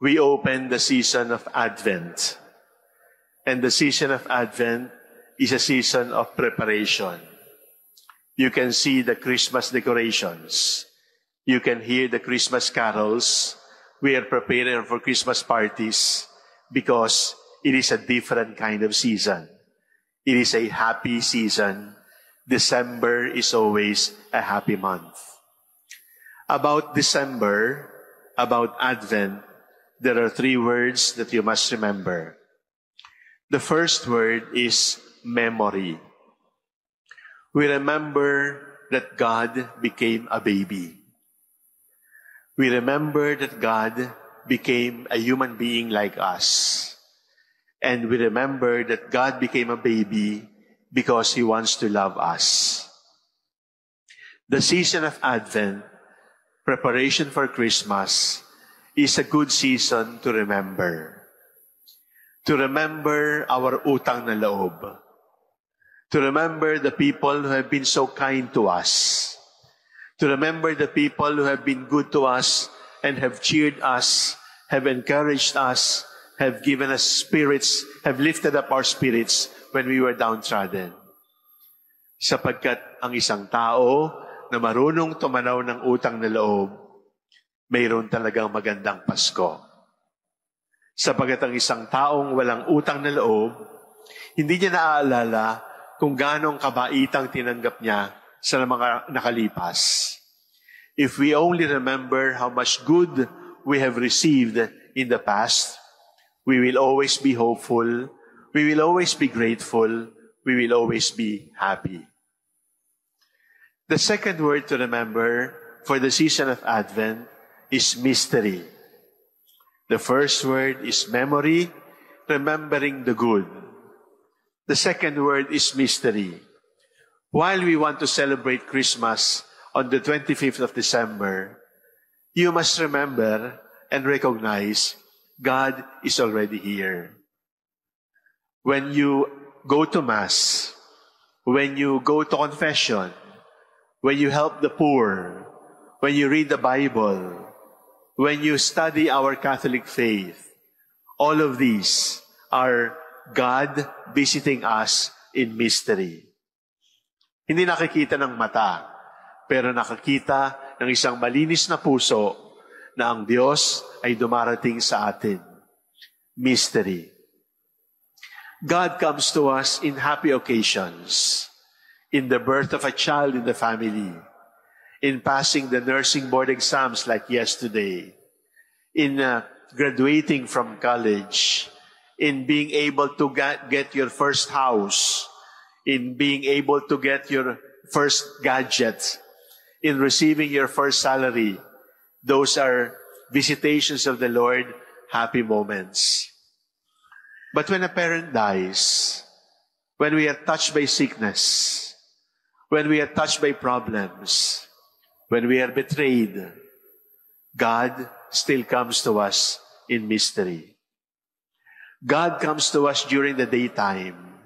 we open the season of Advent. And the season of Advent is a season of preparation. You can see the Christmas decorations. You can hear the Christmas carols. We are preparing for Christmas parties because it is a different kind of season. It is a happy season. December is always a happy month. About December, about Advent, there are 3 words that you must remember. The first word is memory. We remember that God became a baby. We remember that God became a human being like us. And we remember that God became a baby because He wants to love us. The season of Advent, preparation for Christmas, is a good season to remember. To remember our utang na loob. To remember the people who have been so kind to us. To remember the people who have been good to us and have cheered us, have encouraged us, have given us spirits, have lifted up our spirits when we were downtrodden. Sapagkat ang isang tao na marunong tumanaw ng utang na loob, mayroon talagang magandang Pasko. Sapagkat ang isang taong walang utang na loob, hindi niya naaalala kung gaano kabaitang tinanggap niya sa mga nakalipas. If we only remember how much good we have received in the past, we will always be hopeful, we will always be grateful, we will always be happy. The second word to remember for the season of Advent is mystery. The first word is memory, remembering the good. The second word is mystery. While we want to celebrate Christmas on the 25th of December, you must remember and recognize God is already here. When you go to Mass, when you go to confession, when you help the poor, when you read the Bible, when you study our Catholic faith, all of these are God visiting us in mystery. Hindi nakikita ng mata, pero nakikita ng isang malinis na puso na ang Diyos ay dumarating sa atin. Mystery. God comes to us in happy occasions, in the birth of a child in the family, in passing the nursing board exams like yesterday, in graduating from college, in being able to get your first house, in being able to get your first gadget, in receiving your first salary. Those are visitations of the Lord, happy moments. But when a parent dies, when we are touched by sickness, when we are touched by problems, when we are betrayed, God still comes to us in mystery. God comes to us during the daytime,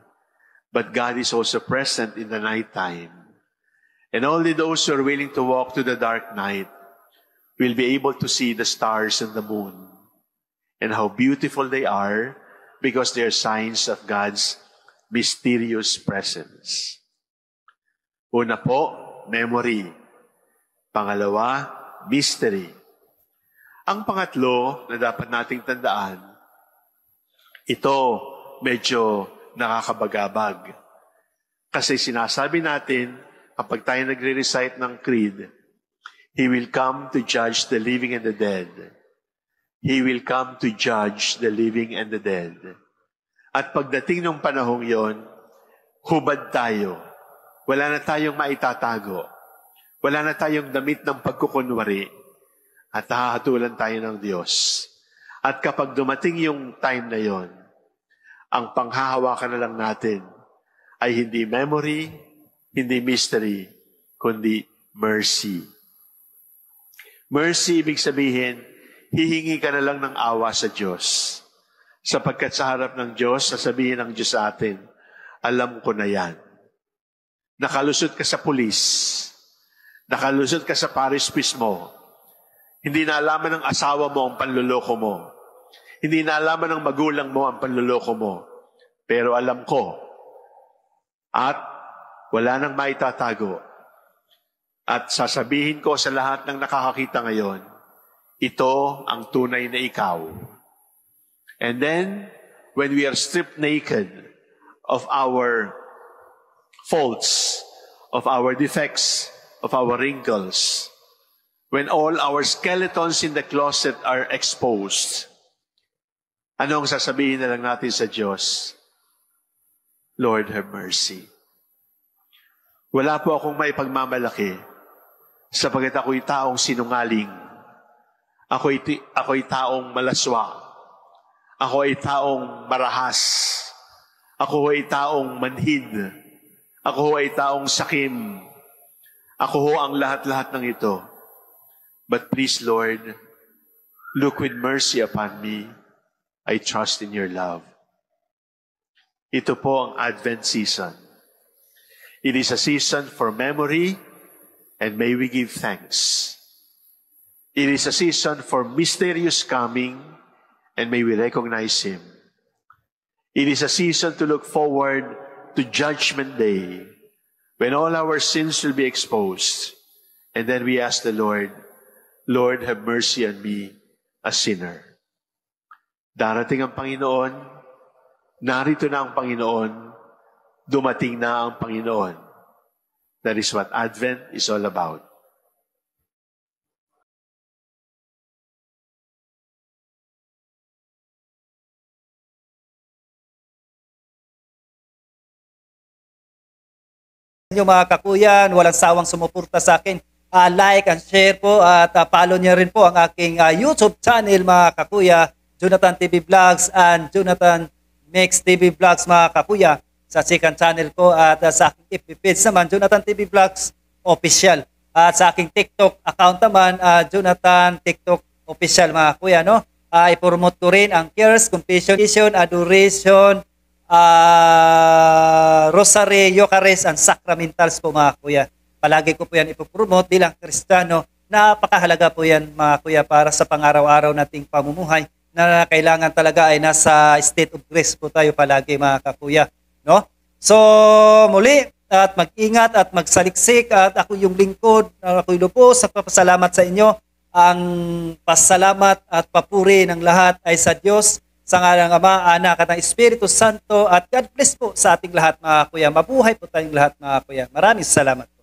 but God is also present in the nighttime. And only those who are willing to walk through the dark night will be able to see the stars and the moon and how beautiful they are because they are signs of God's mysterious presence. Una po, memory. Pangalawa, mystery. Ang pangatlo na dapat nating tandaan, ito medyo nakakabagabag. Kasi sinasabi natin, kapag tayo nagre-recite ng creed, He will come to judge the living and the dead. He will come to judge the living and the dead. At pagdating ng panahong yon, hubad tayo. Wala na tayong maitatago. Wala na tayong damit ng pagkukunwari. At hahatulan tayo ng Diyos. At kapag dumating yung time na yon, ang panghahawakan na lang natin ay hindi memory, hindi mystery, kundi mercy. Mercy, ibig sabihin, hihingi ka na lang ng awa sa Diyos. Sapagkat sa harap ng Diyos, sasabihin ng Diyos sa atin, alam ko na yan. Nakalusot ka sa pulis. Nakalusot ka sa parish priest mo. Hindi naalaman ng asawa mo ang panluloko mo. Hindi naalaman ng magulang mo ang panluloko mo. Pero alam ko, at wala nang maitatago. At sasabihin ko sa lahat ng nakakakita ngayon, ito ang tunay na ikaw. And then, when we are stripped naked of our faults, of our defects, of our wrinkles, when all our skeletons in the closet are exposed, anong sasabihin na lang natin sa Diyos? Lord, have mercy. Wala po akong may pagmamalaki sapagkat ako'y taong sinungaling. Ako'y taong malaswa. Ako ay taong marahas. Ako ay taong manhid. Ako ay taong sakim. Ako ho ang lahat-lahat ng ito. But please, Lord, look with mercy upon me. I trust in your love. Ito po ang Advent season. It is a season for memory, and may we give thanks. It is a season for mysterious coming, and may we recognize Him. It is a season to look forward to Judgment Day, when all our sins will be exposed. And then we ask the Lord, Lord, have mercy on me, a sinner. Darating ang Panginoon, narito na ang Panginoon, dumating na ang Panginoon. That is what Advent is all about. Yung mga kakuyan, walang sawang sumuporta sa akin. Like and share po at follow niyo rin po ang aking YouTube channel mga kakuya, Jonathan TV Vlogs and Jonathan Mix TV Vlogs mga kakuya sa second channel ko at sa aking FB page naman, Jonathan TV Vlogs Official. At sa aking TikTok account naman, Jonathan TikTok Official mga kuya. No? I-promote ko rin ang cares, confession, adoration, Rosary, Eucharist, and Sacramentals po mga kuya. Palagi ko po yan ipopromote bilang Kristiyano. Napakahalaga po yan mga kuya para sa pang-araw-araw nating pamumuhay na kailangan talaga ay nasa state of grace po tayo palagi mga kakuya. No? So muli at mag-ingat at magsaliksik at ako yung lingkod, ako'y lubos sa papasalamat sa inyo. Ang pasalamat at papuri ng lahat ay sa Diyos, sa ngalang Ama, Anak at ng Espiritu Santo, at God bless po sa ating lahat mga kuya. Mabuhay po tayong lahat mga kuya. Maraming salamat po.